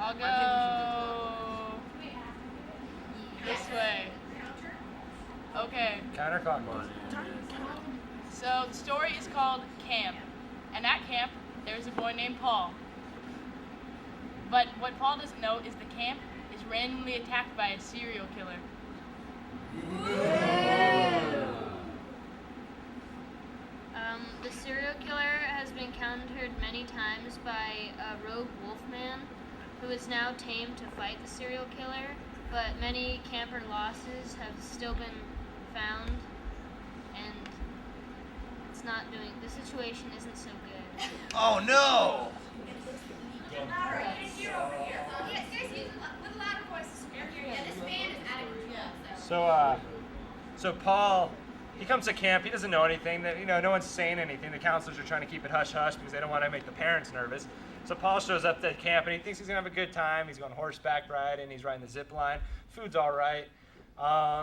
I'll go this way. Okay. Counterclockwise. So the story is called Camp. And at camp, there's a boy named Paul. But what Paul doesn't know is the camp is randomly attacked by a serial killer. The serial killer has been countered many times by a rogue wolfman who is now tamed to fight the serial killer, but many camper losses have still been found, and the situation isn't so good. Oh no! So Paul, he comes to camp. He doesn't know anything. No one's saying anything. The counselors are trying to keep it hush hush because they don't want to make the parents nervous. So Paul shows up to camp and he thinks he's gonna have a good time. He's going horseback riding. He's riding the zip line. Food's all right.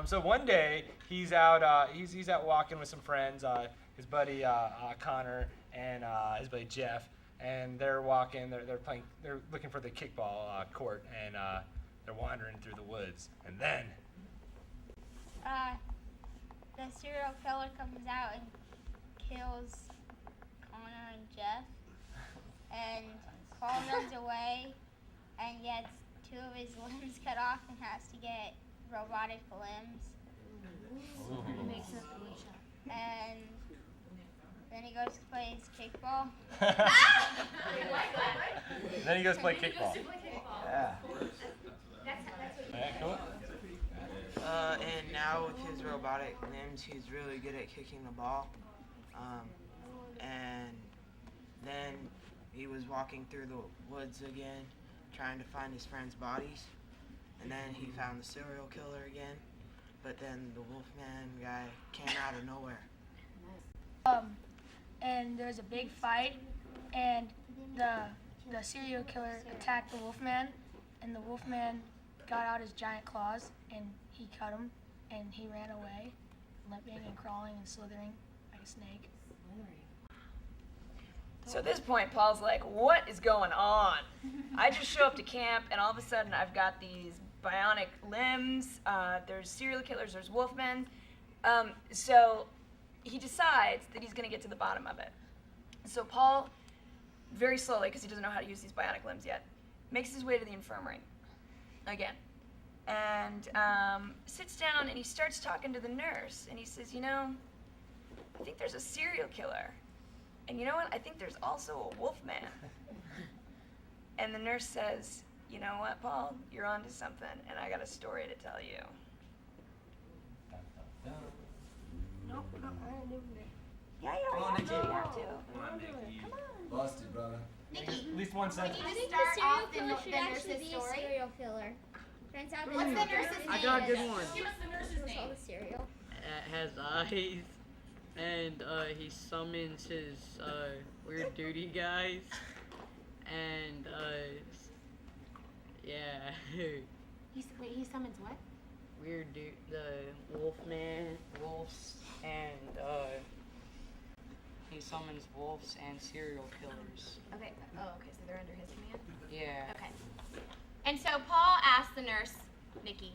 So one day he's out. He's out walking with some friends. His buddy Connor and his buddy Jeff, and they're walking. They're playing. They're looking for the kickball court, and they're wandering through the woods. And then the serial killer comes out and kills Connor and Jeff, and Paul runs away and gets 2 of his limbs cut off and has to get robotic limbs. He makes it a wood shop. And then he goes to play his kickball. Then he goes play kickball. Yeah. Alright, cool. And now with his robotic limbs, he's really good at kicking the ball. And then he was walking through the woods again, trying to find his friends' bodies. And then he found the serial killer again. But then the Wolfman guy came out of nowhere. And there was a big fight, and the serial killer attacked the Wolfman, and the Wolfman got out his giant claws, and he cut him, and he ran away, limping and crawling and slithering like a snake. So at this point, Paul's like, what is going on? I just show up to camp, and all of a sudden I've got these bionic limbs. There's serial killers, there's wolfmen. So he decides that he's going to get to the bottom of it. So Paul, very slowly, because he doesn't know how to use these bionic limbs yet, makes his way to the infirmary again. And sits down and he starts talking to the nurse. And he says, I think there's a serial killer. And you know what? I think there's also a wolfman. And the nurse says, you know what, Paul? You're onto something, and I got a story to tell you. Nope, I ain't doing it. Yeah, you have to. Come on, Nikki. Busted, brother. Nikki, At least one sentence. I think Start the serial off the killer should nurse's actually be story. a serial killer. Turns out that What's the he nurse's name? I got a good one. Give us the nurse's was name. all the cereal. It has eyes, and he summons his weird duty guys, and yeah, He summons what? weird dude, the wolves, and he summons wolves and serial killers. Okay. Oh, okay. So they're under his command. Yeah. Okay. And so Paul asked the nurse, Nikki,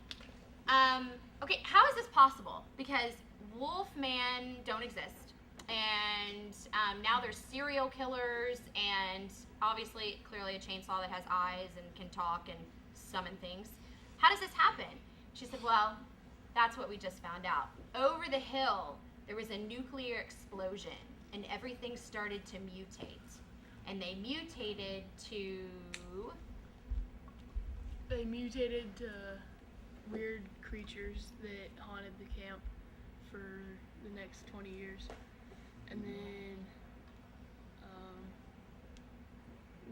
okay, how is this possible? Because Wolfman don't exist, and now there's serial killers, and obviously, clearly a chainsaw that has eyes and can talk and summon things. How does this happen? She said, well, that's what we just found out. Over the hill, there was a nuclear explosion, and everything started to mutate. And they mutated to... They mutated to weird creatures that haunted the camp for the next 20 years. And then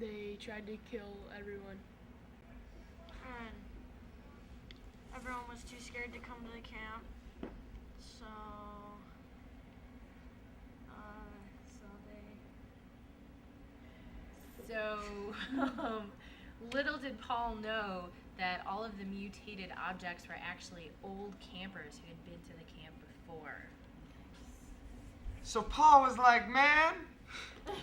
they tried to kill everyone. And everyone was too scared to come to the camp. So little did Paul know that all of the mutated objects were actually old campers who had been to the camp before. So Paul was like, man,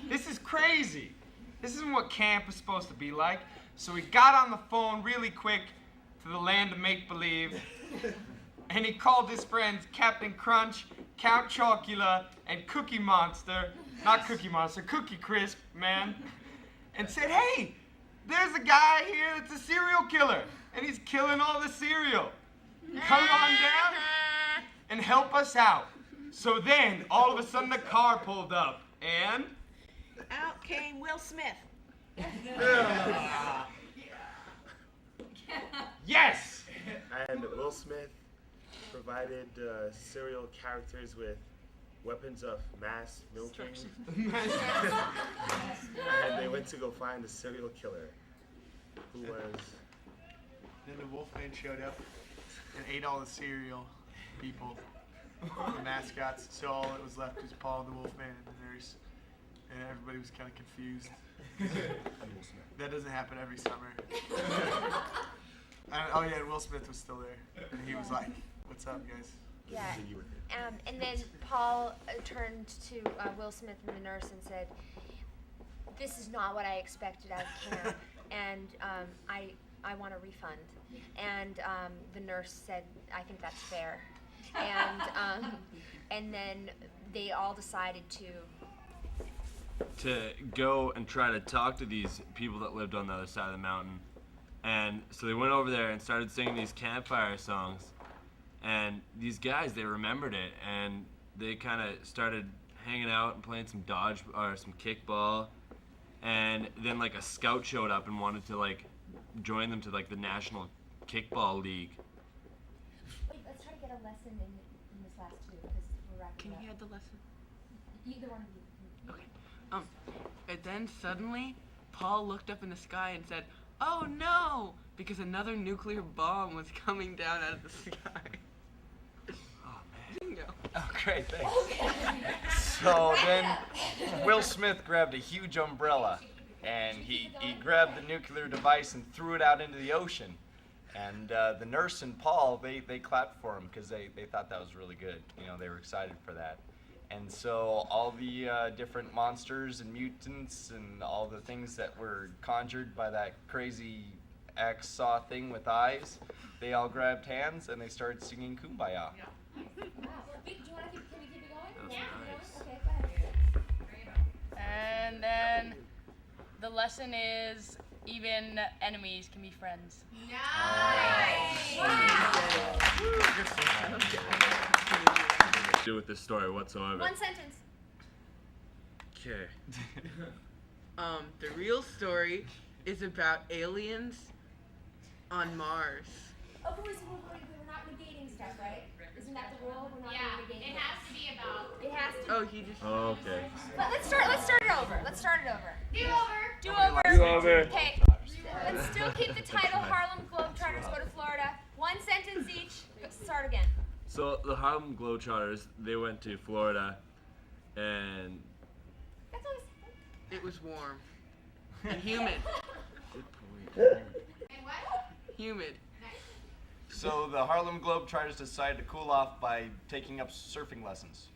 this is crazy. This isn't what camp is supposed to be like. So he got on the phone really quick to the land of make-believe, and he called his friends Captain Crunch, Count Chocula, and Cookie Monster, not Cookie Monster, Cookie Crisp, man, and said, hey, there's a guy here that's a serial killer, and he's killing all the cereal. Come on down and help us out. So then, all of a sudden, the car pulled up, and... Out came Will Smith. Yes! And Will Smith provided serial characters with weapons of mass milking. And they went to go find the serial killer, who was... Then the Wolfman showed up and ate all the cereal people, the mascots. So all that was left was Paul the Wolfman and the nurse. And everybody was kind of confused. That doesn't happen every summer. Oh yeah, Will Smith was still there. And he was like, what's up, guys? Yeah. And then Paul turned to Will Smith and the nurse and said, this is not what I expected out of camp, and I want a refund. And the nurse said, I think that's fair. And then they all decided to go and try to talk to these people that lived on the other side of the mountain. And so they went over there and started singing these campfire songs. And these guys, they remembered it, and they kind of started hanging out and playing some dodge or some kickball. And then like a scout showed up and wanted to like join them to like the National Kickball League. Wait, let's try to get a lesson in this last two because we're wrapping Can up. you add the lesson? Either one of you. Okay. And then suddenly, Paul looked up in the sky and said, "Oh no!" because another nuclear bomb was coming down out of the sky. Oh man. Bingo. Oh, great, thanks. So then Will Smith grabbed a huge umbrella and he grabbed the nuclear device and threw it out into the ocean. And the nurse and Paul, they clapped for him because they thought that was really good. You know, they were excited for that. And so all the different monsters and mutants and all the things that were conjured by that crazy axe saw thing with eyes, they all grabbed hands and they started singing Kumbaya. Wow. Do you want to can we keep it going? Nice. Okay, go ahead. And then the lesson is even enemies can be friends. Do with this story whatsoever. One sentence. Okay. The real story is about aliens on Mars. Oh, but we're not negating stuff, right? Isn't that the rule? We're not negating. It has to be about. It has to. Oh, he just. Oh, okay. But let's start it over. Do over. Do over. Okay. Let's still keep the title Harlem Globetrotters Go to Florida. One sentence each. Start again. So the Harlem Globetrotters, they went to Florida, and It was warm. And humid. And what? Humid. So the Harlem Globetrotters decided to cool off by taking up surfing lessons.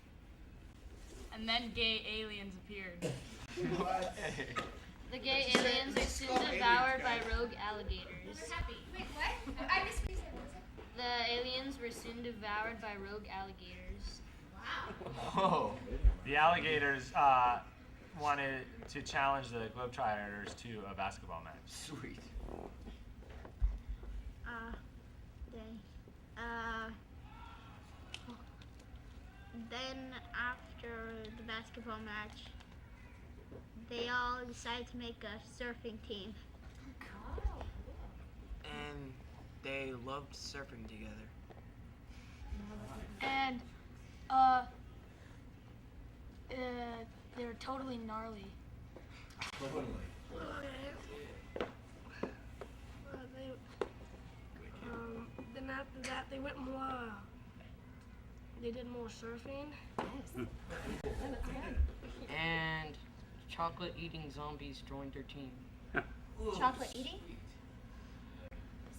And then gay aliens appeared. The gay aliens were soon devoured by rogue alligators. Wait, what? I missed what you said. What was it? The aliens were soon devoured by rogue alligators. Whoa. The alligators wanted to challenge the Globetrotters to a basketball match. Sweet. Then after the basketball match, they all decided to make a surfing team. And they loved surfing together. And they're totally gnarly. Then after that, they went more. They did more surfing. And chocolate eating zombies joined their team. Chocolate eating?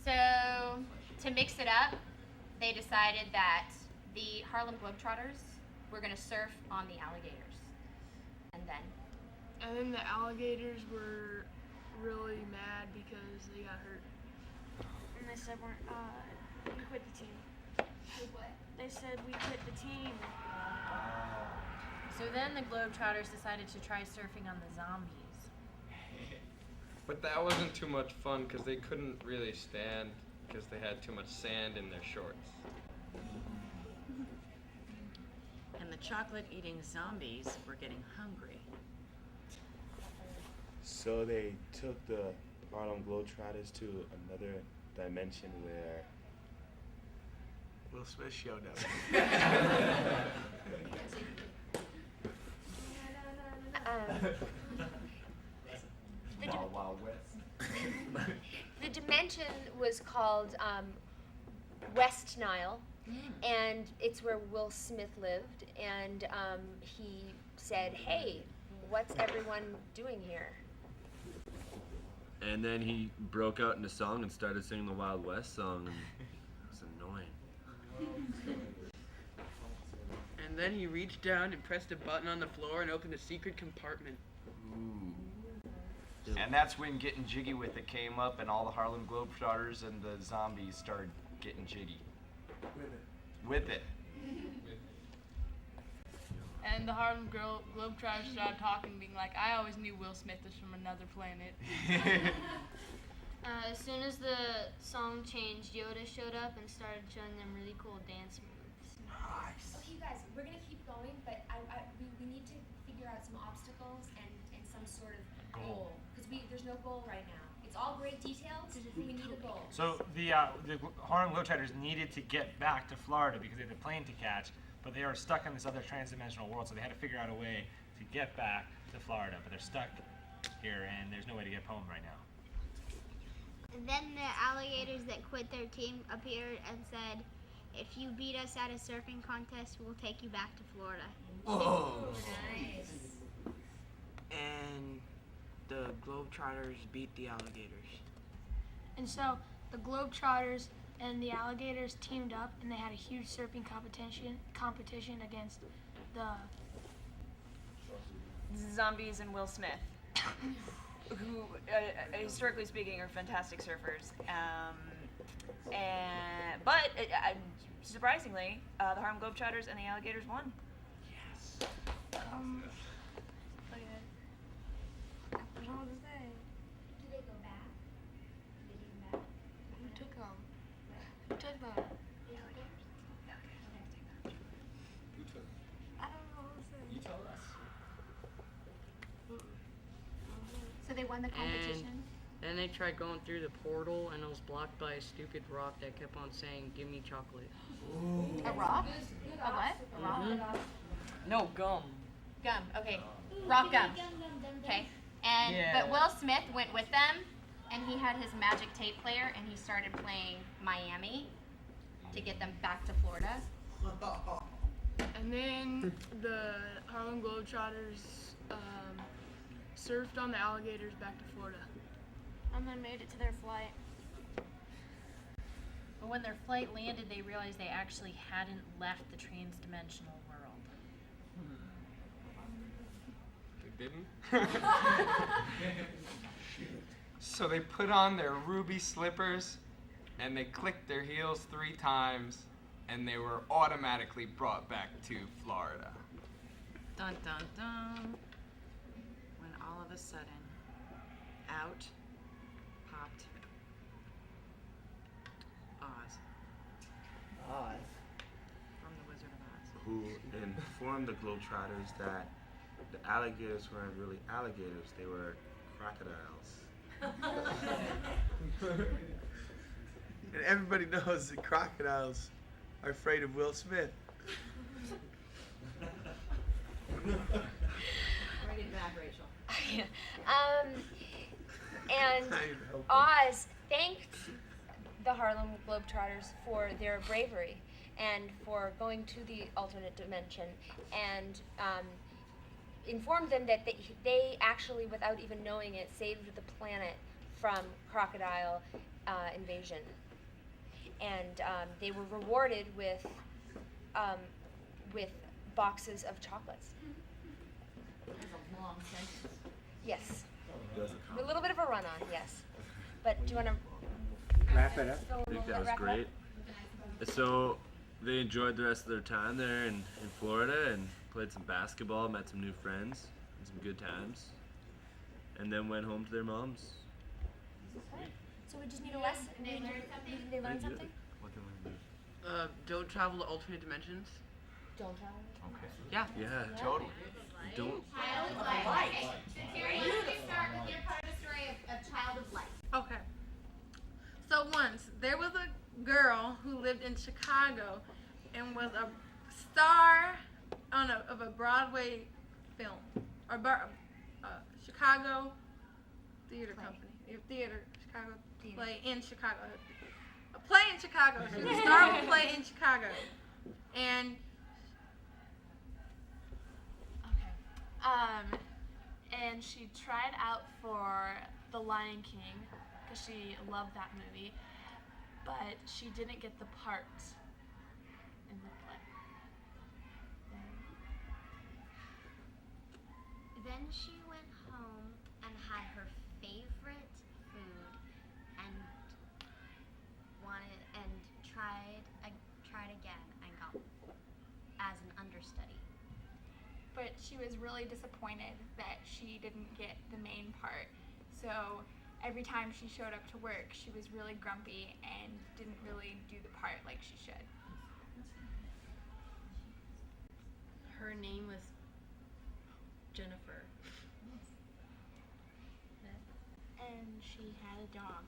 So, to mix it up, they decided that the Harlem Globetrotters were going to surf on the alligators. And then? And then the alligators were really mad because they got hurt. And they said we quit the team. What? They said we quit the team. So then the Globetrotters decided to try surfing on the zombies. But that wasn't too much fun because they couldn't really stand because they had too much sand in their shorts. And the chocolate-eating zombies were getting hungry. So they took the Harlem Globetrotters to another dimension where Will Smith showed up. The Wild West. The dimension was called West Nile, and it's where Will Smith lived. And he said, "Hey, what's everyone doing here?" And then he broke out into song and started singing the Wild West song, and it was annoying. And then he reached down and pressed a button on the floor and opened a secret compartment. Ooh. And that's when Getting Jiggy With It came up, and all the Harlem Globetrotters and the zombies started getting jiggy. With it. And the Harlem Globetrotters started talking, being like, I always knew Will Smith was from another planet. As soon as the song changed, Yoda showed up and started showing them really cool dance moves. Okay, you guys, we're gonna keep going, but we need to figure out some obstacles and some sort of goal, because there's no goal right now. It's all great details, but we need a goal. So the Harlem Globetrotters needed to get back to Florida because they had a plane to catch, but they are stuck in this other trans-dimensional world, so they had to figure out a way to get back to Florida, but they're stuck here, and there's no way to get home right now. And then the alligators that quit their team appeared and said, if you beat us at a surfing contest, we'll take you back to Florida. Whoa. Nice. And the Globetrotters beat the alligators. And so the Globetrotters and the alligators teamed up, and they had a huge surfing competition against the Zombies and Will Smith, who, historically speaking, are fantastic surfers. But surprisingly, the Harlem Globetrotters and the alligators won. Yes. What's wrong with this thing? Do they go back? Did they come back? Who took them? Who took them? I don't know what this is. You tell us. So they won the competition. Then they tried going through the portal, and it was blocked by a stupid rock that kept on saying, "Give me chocolate." A rock? A what? A rock? No, gum. Gum. Okay. Rock gum. Okay. And Yeah. but Will Smith went with them, and he had his magic tape player, and he started playing Miami to get them back to Florida. And then the Harlem Globetrotters surfed on the alligators back to Florida. And then made it to their flight. But when their flight landed, they realized they actually hadn't left the trans-dimensional world. They didn't? So they put on their ruby slippers and they clicked their heels 3 times and they were automatically brought back to Florida. Dun dun dun. When all of a sudden, out popped Oz Oz, from The Wizard of Oz. who informed the Globetrotters that the alligators weren't really alligators, they were crocodiles. And everybody knows that crocodiles are afraid of Will Smith. We're getting back, Rachel. And Oz thanked the Harlem Globetrotters for their bravery and for going to the alternate dimension, and informed them that they actually, without even knowing it, saved the planet from crocodile invasion. And they were rewarded with boxes of chocolates. That was a long sentence. Yes. does A little bit of a run-on, yes. But do you want to Wrap it up. I think that was great. So they enjoyed the rest of their time there in Florida and played some basketball, met some new friends, had some good times, and then went home to their moms. So we just need a lesson. Did they learn Pretty good. something? What did we do? Don't travel to alternate dimensions. Don't travel. Okay. Yeah. Yeah. Totally. Don't. Child of light. Terry, you can start with your part of the story of Child of Light. Okay. So once there was a girl who lived in Chicago and was a star of a Broadway film or Chicago theater company. Chicago play in Chicago. A play in Chicago. She was a star of a play in Chicago. And And she tried out for The Lion King because she loved that movie, but she didn't get the part in the play. Then she went home and had her favorite food and tried again and got as an understudy. But she was really disappointed that she didn't get the main part. So every time she showed up to work, she was really grumpy and didn't really do the part like she should. Her name was Jennifer. And she had a dog.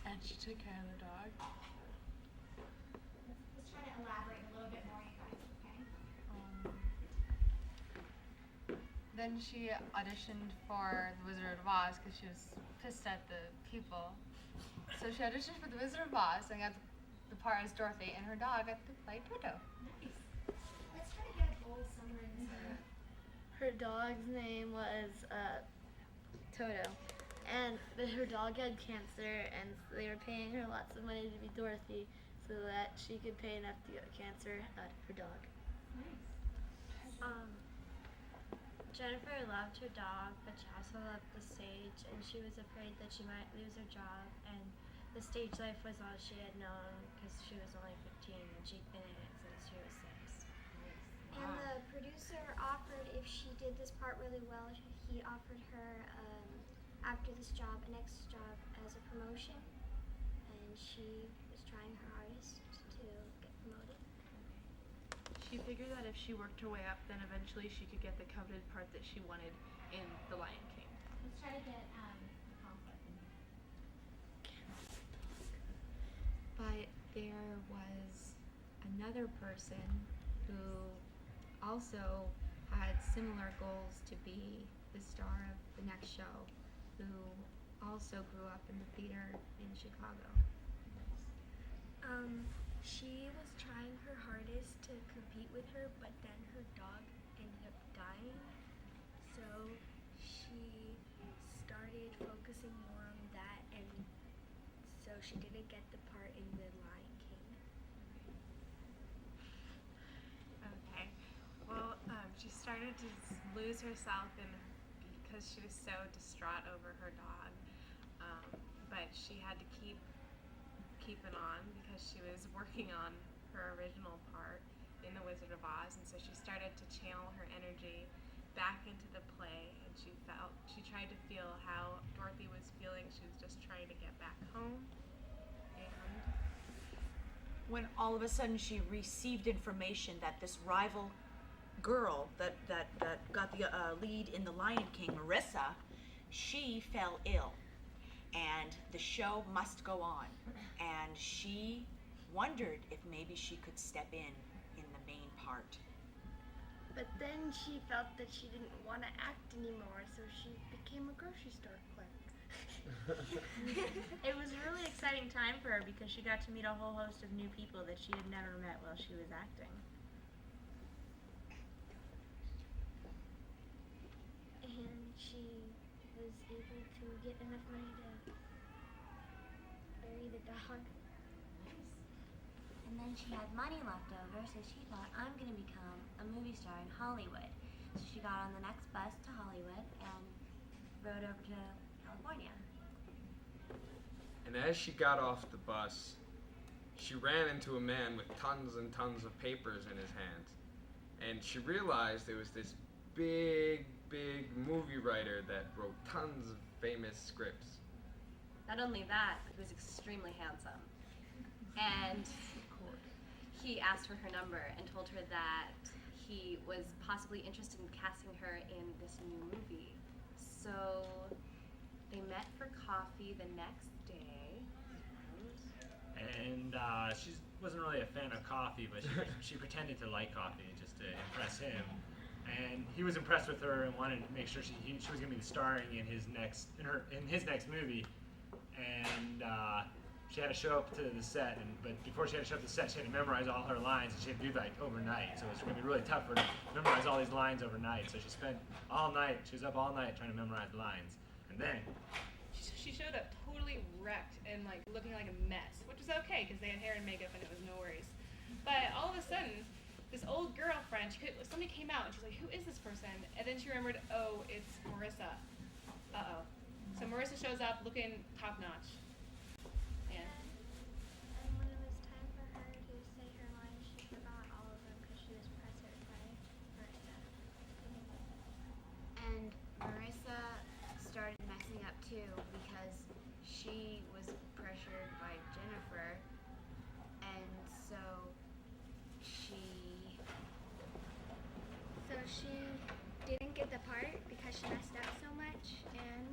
And she took care of the dog. Let's try to elaborate a little bit more, you guys, okay? Then she auditioned for The Wizard of Oz because she was pissed at the people. So she auditioned for The Wizard of Oz and got the part as Dorothy, and her dog got to play Toto. Nice. Let's try to get a full summary. Her dog's name was Toto, and her dog had cancer, and they were paying her lots of money to be Dorothy so that she could pay enough to get the cancer out of her dog. Jennifer loved her dog, but she also loved the stage, and she was afraid that she might lose her job, and the stage life was all she had known because she was only 15 and she'd been in it since she was 6. And the producer offered, if she did this part really well, he offered her, after this job, a next job as a promotion. And she was trying her hardest to get promoted. She figured that if she worked her way up, then eventually she could get the coveted part that she wanted in The Lion King. Let's try to get conflict. But there was another person who also had similar goals to be the star of the next show, who also grew up in the theater in Chicago. She was trying her hardest to compete with her, but then her dog ended up dying. So she started focusing more on that, and so she didn't get the part in The Lion King. Okay. Well, she started to lose herself because she was so distraught over her dog. But she had to keep keeping on because she was working on her original part in The Wizard of Oz, and so she started to channel her energy back into the play, and she tried to feel how Dorothy was feeling. She was just trying to get back home. And when all of a sudden she received information that this rival girl that got the lead in The Lion King, Marissa, she fell ill, and the show must go on, and she wondered if maybe she could step in the main part. But then she felt that she didn't want to act anymore, so she became a grocery store clerk. It was a really exciting time for her because she got to meet a whole host of new people that she had never met while she was acting. And she was able to get enough money to bury the dog. And then she had money left over, so she thought, I'm going to become a movie star in Hollywood. she got on the next bus to Hollywood and rode over to California. And as she got off the bus, she ran into a man with tons and tons of papers in his hands. And she realized there was this big movie writer that wrote tons of famous scripts. Not only that, but he was extremely handsome. And he asked for her number and told her that he was possibly interested in casting her in this new movie. So they met for coffee the next day. And she wasn't really a fan of coffee, but she pretended to like coffee just to impress him. And he was impressed with her and wanted to make sure she was going to be starring in his next movie. And she had to show up to the set, but before she had to show up to the set, she had to memorize all her lines, and she had to do that overnight. So it was going to be really tough for her to memorize all these lines overnight. So she spent all night. She was up all night trying to memorize the lines, and then She showed up totally wrecked and like looking like a mess, which was okay because they had hair and makeup and it was no worries. But all of a sudden, this old girlfriend, somebody came out and she's like, "Who is this person?" And then she remembered, "Oh, it's Marissa." So Marissa shows up looking top notch. And when it was time for her to say her lines, she forgot all of them because she was pressured by Marissa. And Marissa started messing up too because she was pressured by Jennifer, and so she didn't get the part because she messed up so much, and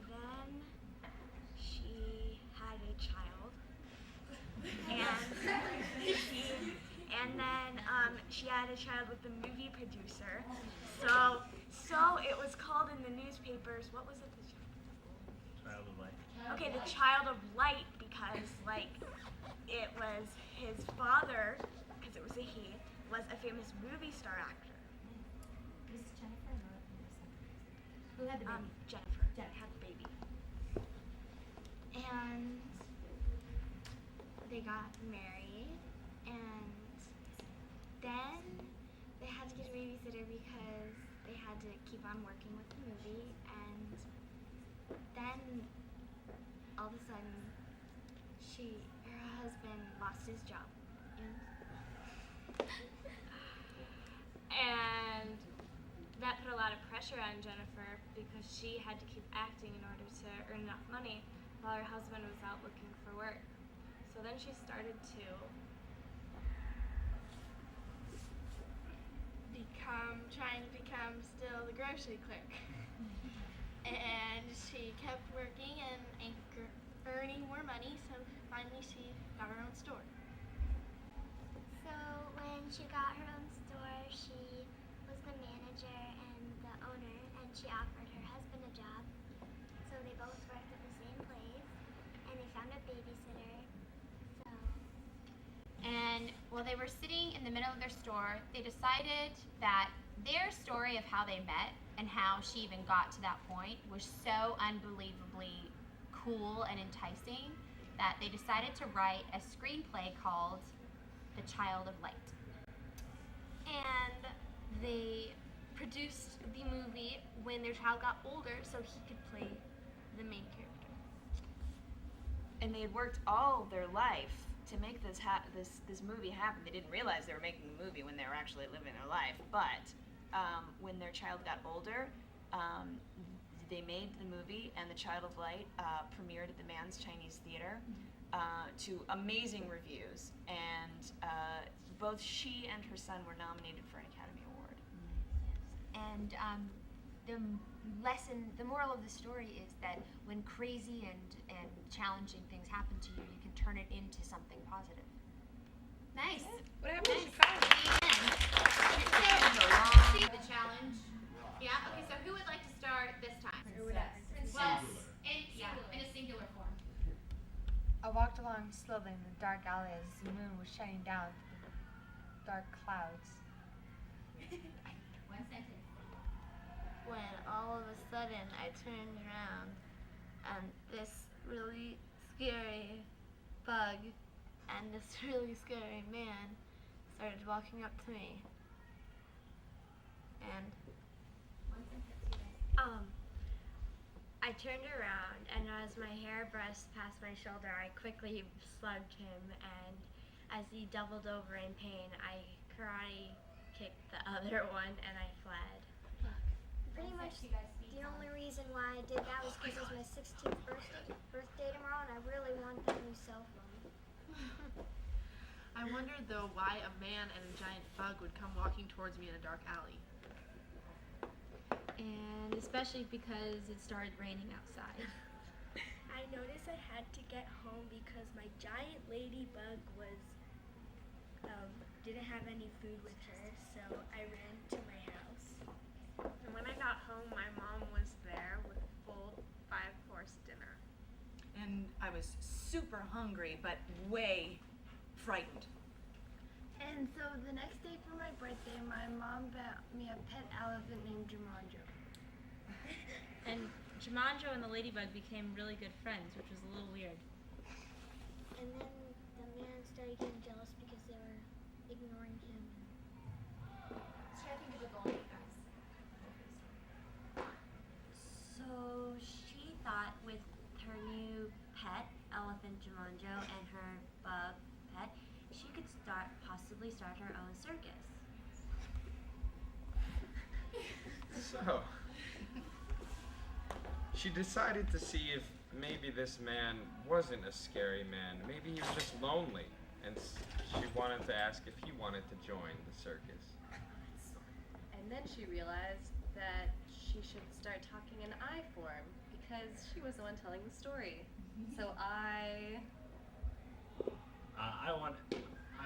then she had a child. And then she had a child with the movie producer. So it was called in the newspapers, what was it? Child of Light. Okay, the Child of Light, because it was his father, because it was a he, was a famous movie star actor. Was it Jennifer or Marissa? Who had the baby? Jennifer. Had the baby. and they got married, and then they had to get a babysitter because they had to keep on working with the movie, and then all of a sudden her husband lost his job. And that put a lot of pressure on Jennifer because she had to keep acting in order to earn enough money while her husband was out looking for work. So then she started to trying to become still the grocery clerk. And she kept working and earning more money, so finally she got her own store. So when she got her own store, she was the manager and the owner, and she offered her husband a job. So they both worked at the same place, and they found a babysitter. And while they were sitting in the middle of their store, they decided that their story of how they met and how she even got to that point was so unbelievably cool and enticing that they decided to write a screenplay called The Child of Light. And they produced the movie when their child got older so he could play the main character. And they had worked all their life to make this movie happen. They didn't realize they were making the movie when they were actually living their life. But when their child got older, they made the movie, and The Child of Light premiered at the Mann's Chinese Theater to amazing reviews. And both she and her son were nominated for an Academy Award. And the moral of the story is that when crazy and challenging things happen to you, you can turn it into something positive. Nice. What happened in Chicago? The challenge. Yeah. Okay. So who would like to start this time? Princess. Well, in a singular form. I walked along slowly in the dark alley as the moon was shining down through the dark clouds. One sentence. When all of a sudden I turned around and this really scary bug and this really scary man started walking up to me. And I turned around, and as my hair brushed past my shoulder, I quickly slugged him, and as he doubled over in pain, I karate kicked the other one, and I fled. Pretty much the only reason why I did that was because it's my 16th birthday tomorrow, and I really want that new cell phone. I wondered, though, why a man and a giant bug would come walking towards me in a dark alley. And especially because it started raining outside. I noticed I had to get home because my giant ladybug was didn't have any food with her, so I ran to my house. And when I got home, my mom was there with a full 5-course dinner. And I was super hungry, but way frightened. And so the next day for my birthday, my mom bought me a pet elephant named Jumanjo. And Jumanjo and the ladybug became really good friends, which was a little weird. And then the man started getting jealous because they were ignoring him. So she thought with her new pet, Elephant Jumanjo, and her bug pet, she could possibly start her own circus. So, she decided to see if maybe this man wasn't a scary man. Maybe he was just lonely, and she wanted to ask if he wanted to join the circus. And then she realized that she should start talking in I form because she was the one telling the story. So I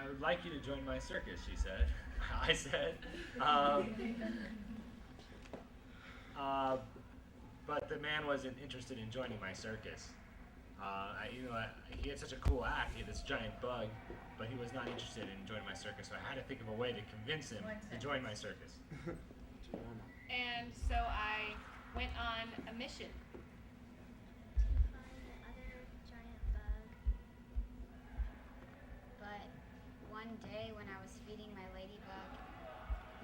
would like you to join my circus, she said. I said. But the man wasn't interested in joining my circus. He had such a cool act. He had this giant bug, but he was not interested in joining my circus. So I had to think of a way to convince him to join my circus. And so I went on a mission. But one day when I was feeding my ladybug,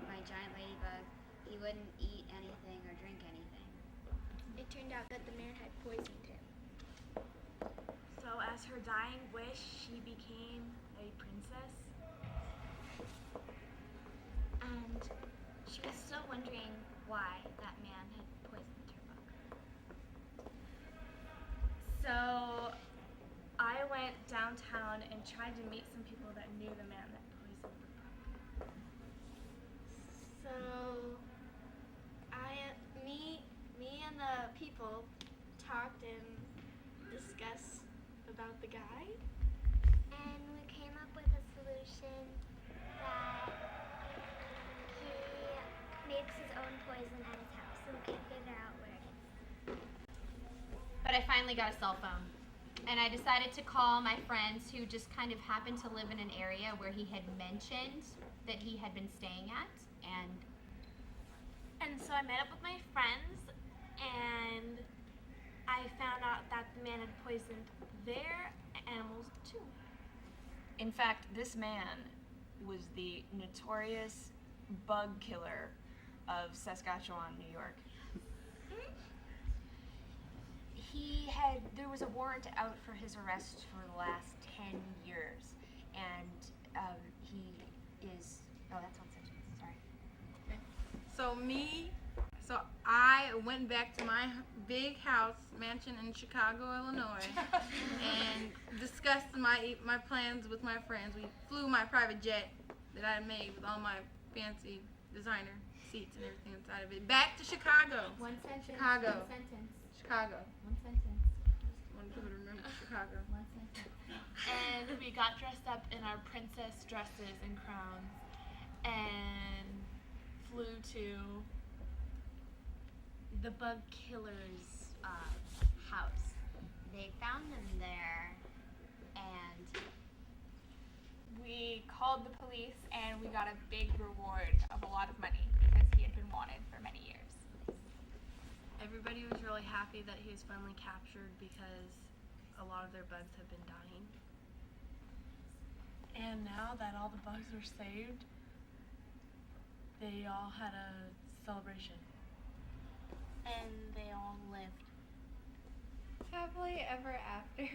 my giant ladybug, he wouldn't eat anything or drink anything. It turned out that the man had poisoned him. So as her dying wish, she became a princess. And she was still wondering why that man had poisoned her bug. So I went downtown and tried to meet some people that knew the man that poisoned the bug. So, me and the people talked and discussed about the guy. And we came up with a solution that he makes his own poison at his house, so we can't figure out where it is. But I finally got a cell phone. And I decided to call my friends who just kind of happened to live in an area where he had mentioned that he had been staying at. And so I met up with my friends, and I found out that the man had poisoned their animals too. In fact, this man was the notorious bug killer of Saskatchewan, New York. There was a warrant out for his arrest for the last 10 years, and he is, that's on sentence, sorry. So I went back to my big house mansion in Chicago, Illinois, and discussed my plans with my friends. We flew my private jet that I had made with all my fancy designer seats and everything inside of it back to Chicago. One sentence. Chicago. One sentence. Chicago. One sentence. I want people to remember Chicago. One sentence. And we got dressed up in our princess dresses and crowns and flew to the bug killer's house. They found him there, and We called the police and we got a big reward of a lot of money because he had been wanted for many years. Everybody was really happy that he was finally captured because a lot of their bugs have been dying. And now that all the bugs were saved, they all had a celebration. And they all lived happily ever after.